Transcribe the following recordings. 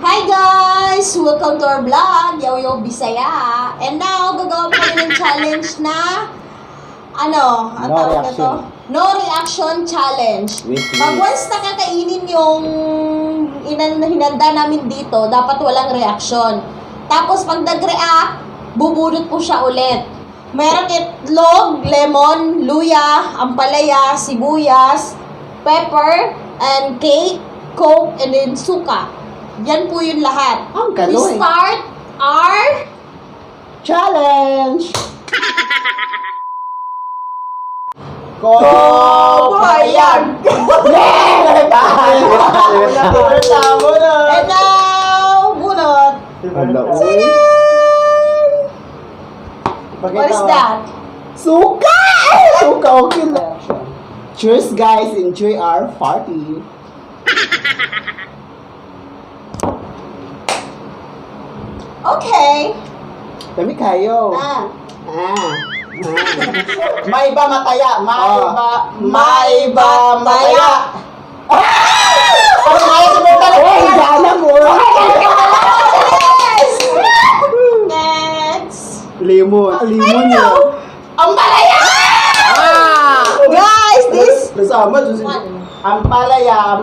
Hi guys! Welcome to our vlog, Yo Bisaya. And now, gagawa po kami ng challenge na ang tawag na to? No reaction challenge. Pag once nakakainin yung hinanda namin dito, dapat walang reaction. Tapos pag nag-react, bubunot po siya ulit. Merong itlog, lemon, luya, ampalaya, sibuyas, pepper, and cake, coke, and then suka. Yan po yung lahat. Ang We gano'n. start our Challenge! Bayag! Tama na! And now, bunot. What is that? Suka! Suka, okay na. Cheers guys, enjoy our party. Okay. Dami kayo. Ah. May iba mataya. May iba mataya. Ano kaya si Berta? Uy, gana mo. Next. Lemon. Lemon yun. Ang palaya! Guys, this Nasama. Ampalaya.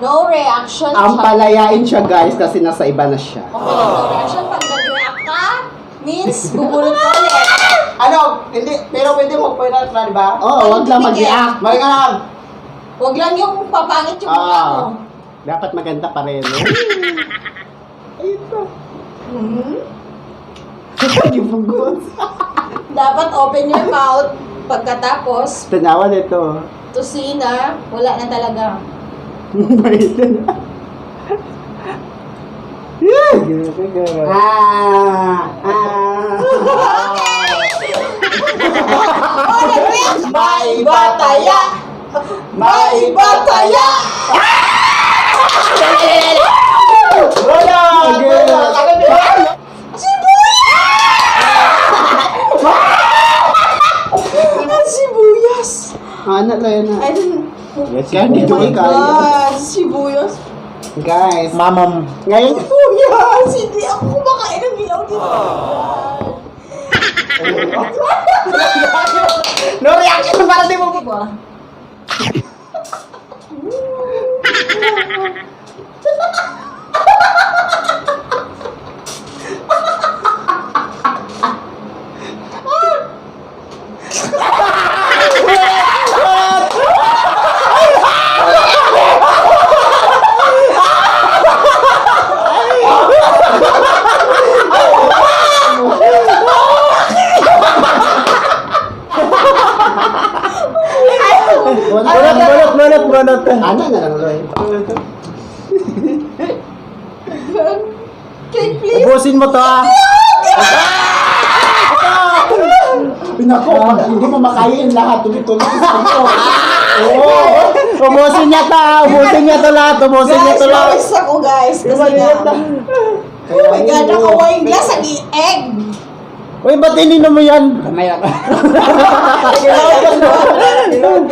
no reaction. Ampalayain siya guys kasi nasa iba na siya. Okay, no reaction. Pag nag-react ka, means bubulot ka ulit. Ano? Hindi, pero pwede mo point na, di ba? Oo, wag lang mag-react. Mali nga lang. Huwag lang yung papangit yung mukha mo. Dapat maganda pa rin. Ito. Yung pugot. Dapat open your mouth pagkatapos Tanawa nito. to see na wala na talaga. Ito na. May bataya! May bataya! Wala! Sibuyas! Ano lang yan I don't... Kaya dito Oh my kaya. God! Sibuyas! Guys, Mamam. ngayon, Sibuyas! Hindi ako kumakain ng ilaw dito. No reaction para di mo. Diba? Bunot. ano na lang Loy? Cake, please! Ubusin mo to ah. Pinako, pag hindi mo makain lahat, tuloy-tuloy sa ito. Ubusin niya ta. Ubusin niya to lahat. Ubusin niya Guys, to lahat. mawis ako guys. Kasi nga. Oh my God, naka-wine glass ang egg. Uy, ba't ininom mo yan? Kamaya ka.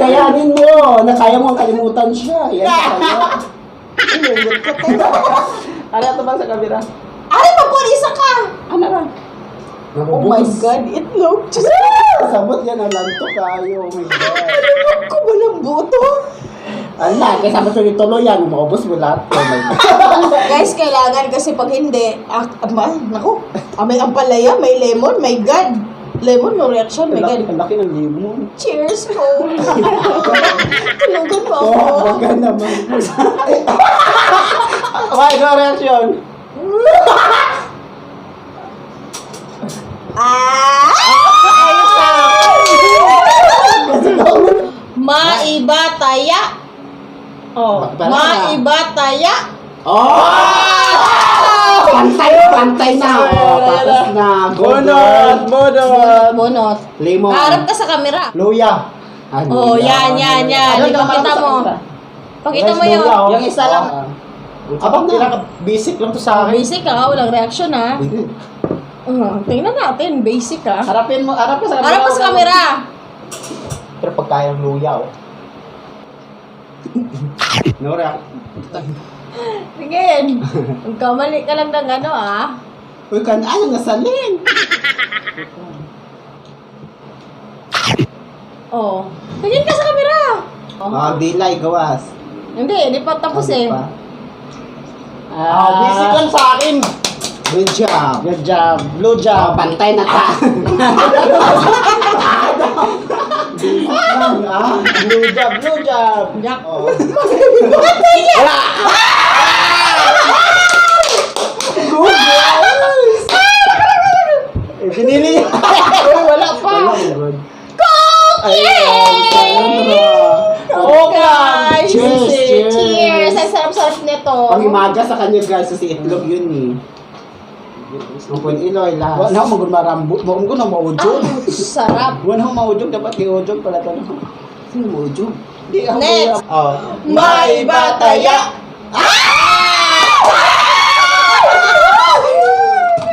Kayanin mo, na kaya mo ang kalimutan siya. Yan kaya. Ano ito ba sa kamera? Ay, magpulisa ka! Ano na? Oh my God, itlog. Diyos Sabot yan, alanto kayo. Oh my God. ko ba ng buto? Ala, kaya sabi ko tuloy yan, maubos mo lahat. Oh my God. Guys, kailangan kasi pag hindi, naku, may ampalaya, may lemon, my God. Lemon, no reaction, my God. Ang laki ng limon. Cheers po. Tulugan mo ako. Oh, baga naman. Why no reaction? Maibataya. Oh, maibataya. Oh! Pantay na. Oh, tapos na. Bunot. Bunot. Limon. Harap ka sa camera. Luya. Oh, yan. Ipakita mo. Pakita mo yun. Yung isa lang. Abang na. Basic lang to sa akin. Basic ha, walang reaction ha. Hindi. Tingnan natin, basic ha. Harap ka sa camera. Harap ka sa camera. Pero pagkaya ng luya, oh. No react. Tingin. Magkamali ka lang ng ano Uy, ano nga salin? Oh. Tingin ka sa camera. Oh. Dilay, gawas. Hindi pa tapos eh. Basic lang sa akin. Good job. Good job. Blue job. Pantay na ka. Blue job. Blue job. Jack. Oh. Wala! Good guys! Pinili. Uy, wala pa. Okay. Cheers! Cheers! Ang sarap-sarap nito. Pangimaga sa kanya guys, kasi itlog yun eh. Ang iloy lahat. Wala mo gud marambot. Mo ko na maudjog. Sarap. Wala mo maudjog dapat iudjog pala to. Sino mo, Jog? Di ako. Next. Oh. May bataya.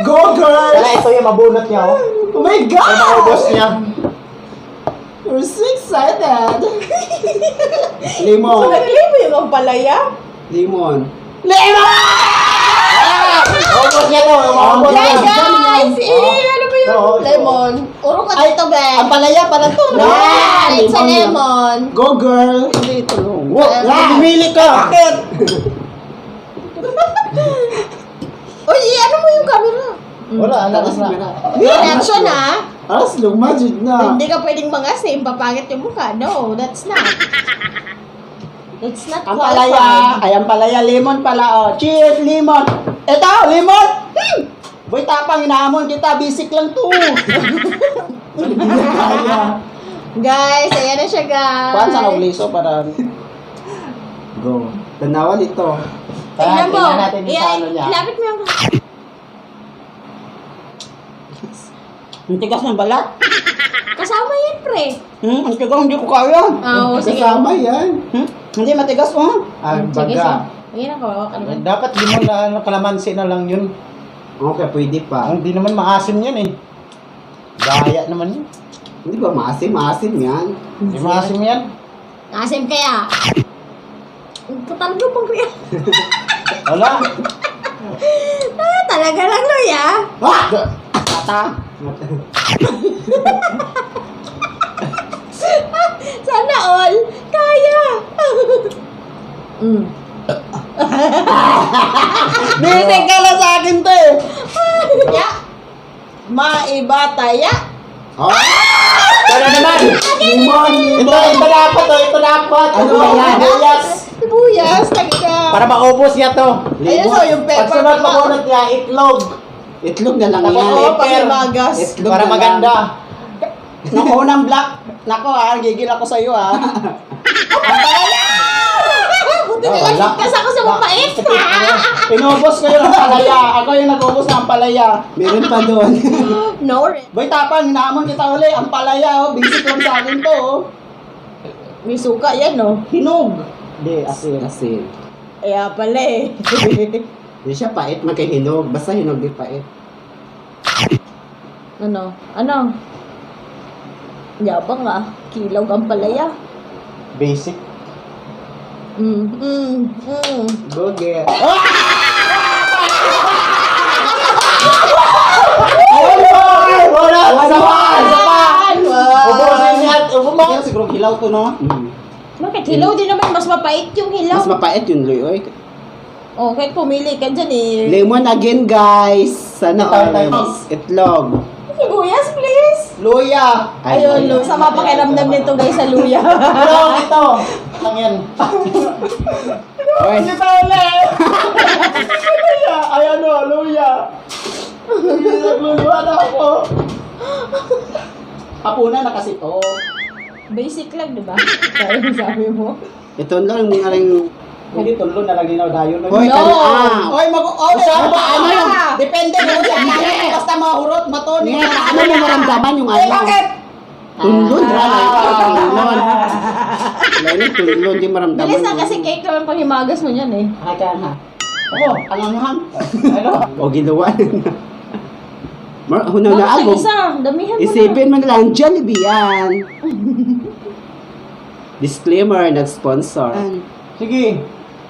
Go girls! Kaya ito yung mabunot niya oh. Oh my God! Ay maubos niya. We're so excited! Lemon! Nagli mo yung palaya? Lemon! Maubos niya to. Maubos niya. Guys! Ano ba yung Oo, lemon? Uro ka Ay, dito, be. ang palaya pala to. no? Yan! It's a lemon. Go girl! Hindi ito long. Pumili ka. Bakit? Uy, ano mo yung camera? Wala, lakas na. Reaction Aras, lumajid na. Hindi ka pwedeng mangasim, papangit yung mukha. No, that's not. It's not Ang palaya, ay ang palaya, lemon pala oh. Cheers, lemon. Ito, lemon. Boy, tapang inahamon kita, basic lang to. Guys, ayan na siya, guys. Kuhan sa nobliso para Go. Tanawan ito. Tingnan mo. tingnan natin yung sa ano niya. Ilapit mo yung... Ang tigas ng balat. Kasama yan, pre. Ang tigas, hindi ko kaya. Oo, sige. Kasama yan. Hindi matigas oh. Ang Sige, sige. baga. Ayan na, kawawa ka naman. Dapat limon na kalamansi na lang yun. Okay, pwede pa. Hindi naman maasim yan eh. Gaya naman yun. Hindi ba maasim? Maasim yan. Hindi maasim yan. Asim kaya. Talaga pang kuya. Wala. Talaga lang, Luya. Mata. Sana all. Kaya. Binig ka lang sa akin to eh. Ya. Maibataya. Oh, Wala naman. lemon! Ito dapat oh. Ito dapat. Ano ba yan? Buyas. Sibuyas, talaga. Para maubos niya to. Ayun o, yung pepper. Pagsunod mabunot niya, itlog. Itlog na lang Tapos yan. oh, Pag-imagas. Itlog Para na maganda. lang. Nung unang black. Nako gigil ako sa iyo Buti na lang ligtas ako sa mapait. Inubos ko yung palaya. Ako yung nag-ubos ng palaya. Meron pa doon. No, rin. Boy, tapang, hinahamon kita uli. Ang palaya, basic lang sa akin to, May suka yan, no? Hinog. Hindi, asin. Kasi, Kaya pala eh. hindi siya pait, magkahinog. Basta hinog di pait. Ano? Ano? Yabang Kilaw ang palaya. Basic. Go get. Wala! Isa pa! Ubusin niya. Wow. Siguro hilaw to, no? Bakit? Hilaw din naman. Mas mapait yung hilaw. Mas mapait yun, Loy. Oy. Oh, kahit pumili ka dyan eh. Lemon again, guys. Sana Ito. itlog. Sibuyas, please. Luya. Ayun, Lu. Sama pakiramdam nito guys sa luya. Pero ito. Lang yan. Oy. Hindi pa ulit. Luya. Ay ano, luya. Nagluluwa na ako. Hapunan na kasi to. Basic lang, di ba? Kaya yung sabi mo. Ito lang yung aring... Hindi tulo na lang ginaw dayon. Hoy, No. Oy, Usapan pa, ano yun? Depende mo sa akin. Basta mahurot, matoni. Nga, ano mo maramdaman yung Eh, ano? bakit? Tunlon, tunlon. Lalo tunlon, di maramdaman. Bilis na kasi cake naman pang himagas mo yan eh. Hakan ha. Oo, alangahan. Ano? O, ginawa na. Hunaw na Bakit ako. isa? Damihan mo na. Isipin man lang, Jollibee yan. Disclaimer, not sponsor. Sige.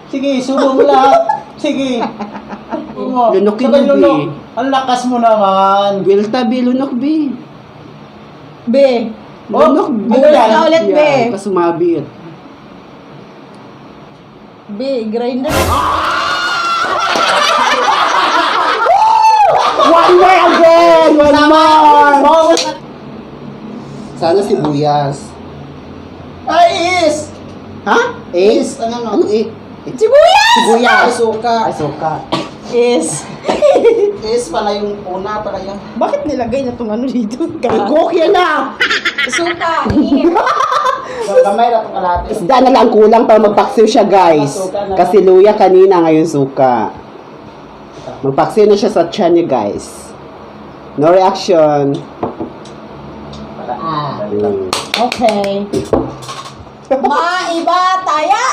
Sige, subo mo lahat. Sige. Lunok yun, Sabay B. lunok. Ang lakas mo naman. Will tabi, lunok, B. B. Lunok, B. ano yan? Ka ulit, B. Kasumabit. B, grinder. One more again! One more! Sana sibuyas. Ay, is! Ha? Is, ano no? Ano eh? Sibuyas! Ay, Sibuyas! suka. Ay, suka. Is. Is pala yung una pala yan. Bakit nilagay na itong ano dito? Cook yan na! Suka. Ingin. Gamay na itong kalate. Isda na lang kulang para magpaksiw siya, guys. Kasi luya kanina, ngayon suka. Magpaksiw na siya sa tiyan niya, guys. No reaction. Mm. Okay. Maiba taya.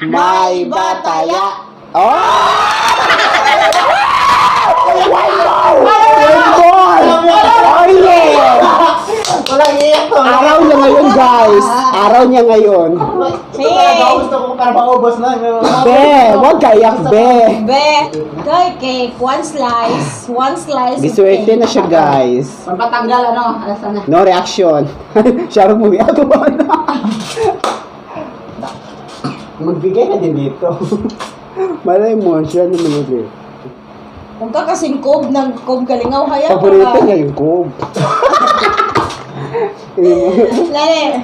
May bataya. Oh! One more! Oh, yeah! Walang iyak to. Araw niya ngayon, guys. Araw niya ngayon. Gusto ko para maubos na. Be, wag kayak, be. Be. Kay cake. One slice. One slice. of Biswerte cake. na siya, guys. Pampatanggal ano? Alasan na. No reaction. Siya mo yan. Magbigay ka din dito. Malay mo, siya naman ulit. Kung ka kasing kob ng kob kalingaw haya. Paborito niya yung coke. Lale.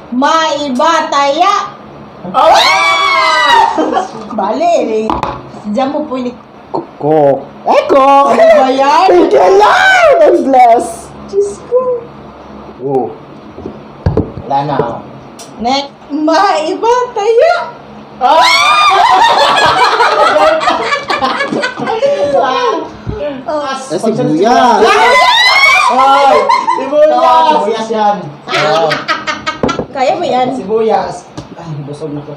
Maiba taya. Bale. Diyan mo po ini. Coke. Eh, coke! Ano ba yan? Thank you, Lord! I'm blessed. Diyos ko. Oh. Wala na. Next. Maiba taya. Ah, sibuyas. Ay! Sibuyas! Sibuyas yan. Kaya mo yan? Sibuyas. Ay, busog na ko.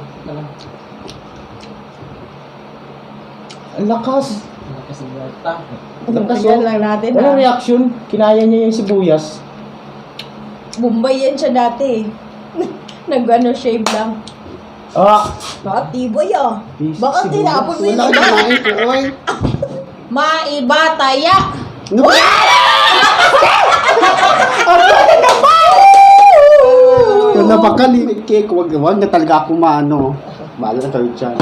Ang lakas. Ang lakas ng yata. Yan lang natin. Walang Ha? reaction. Kinaya niya yung sibuyas. Bombay yan siya dati. Nag-ano shave lang. Ah! Bakit tiboy ah? Basic Bakit sibuyas. tinapon mo yun? Wala Iba? kumain ko, oy. Maiba taya. No. Kung napakalimit cake, wag na talaga ako maano. Bahala na kayo dyan.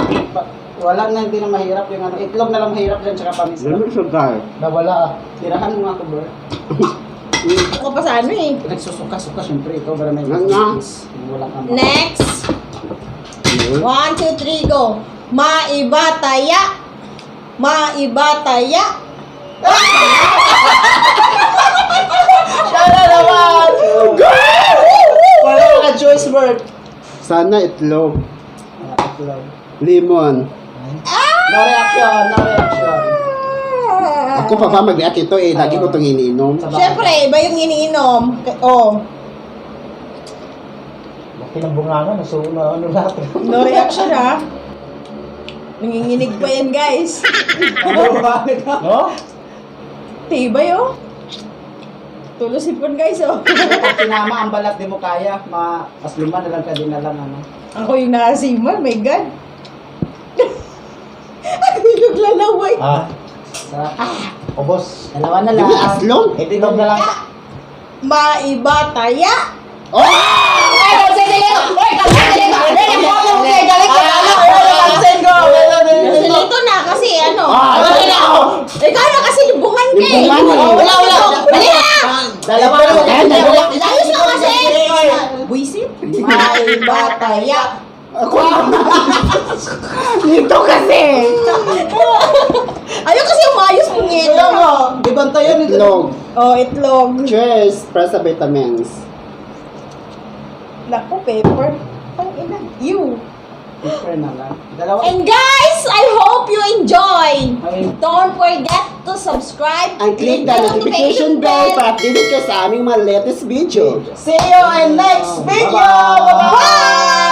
Wala na, hindi na mahirap yung ano. Itlog na lang mahirap dyan, tsaka pamis. Ganun siya, guys. Nawala ah. Tirahan mo nga ito, bro. Ako pa sa ano eh. Nagsusuka-suka, syempre. Ikaw para may Nga. wala kang Next. 1, 2, 3, go. Maiba taya. Maiba taya. Siya na naman! Wala ka choice word. Sana itlog. Lemon. No reaction, no reaction. Ako pa ba mag-react ito eh. Lagi ko itong iniinom. Siyempre, iba yung iniinom. Oh, Laki ng bungangan. Ano natin? no reaction ha. Nanginginig pa yan guys. No? Tibay oh. Tulos ipon guys oh. Pag tinama ang balat, di mo kaya. Mas luma na lang ka din na lang, ano. Ako yung nakasiman, my God. Ako yung naglalaway. Ah. Sa, Ubos. dalawa na Di lang. ba aslong? Itinog na lang. Maiba taya. Oh! Silito na kasi ano. Ah, ito na ako! Ikaw na kasi libuhan ka eh. Libuhan eh. Oh, wala. Dali na. Dalawa na. Ayos na kasi. Buisit. Maiba taya. Ako Dito kasi! Ayaw kasi umayos po ngayon. Kaya mo, di bantayan ito. Itlog. Oh, itlog. Cheers! Para sa vitamins. Naku, paper. Ang ina. You. Different na lang. Dalawa. And guys, I hope you enjoy. Ay, Don't forget to subscribe And click the notification bell para updated ka sa aming mga latest video. see you in next video. Bye-bye. Bye!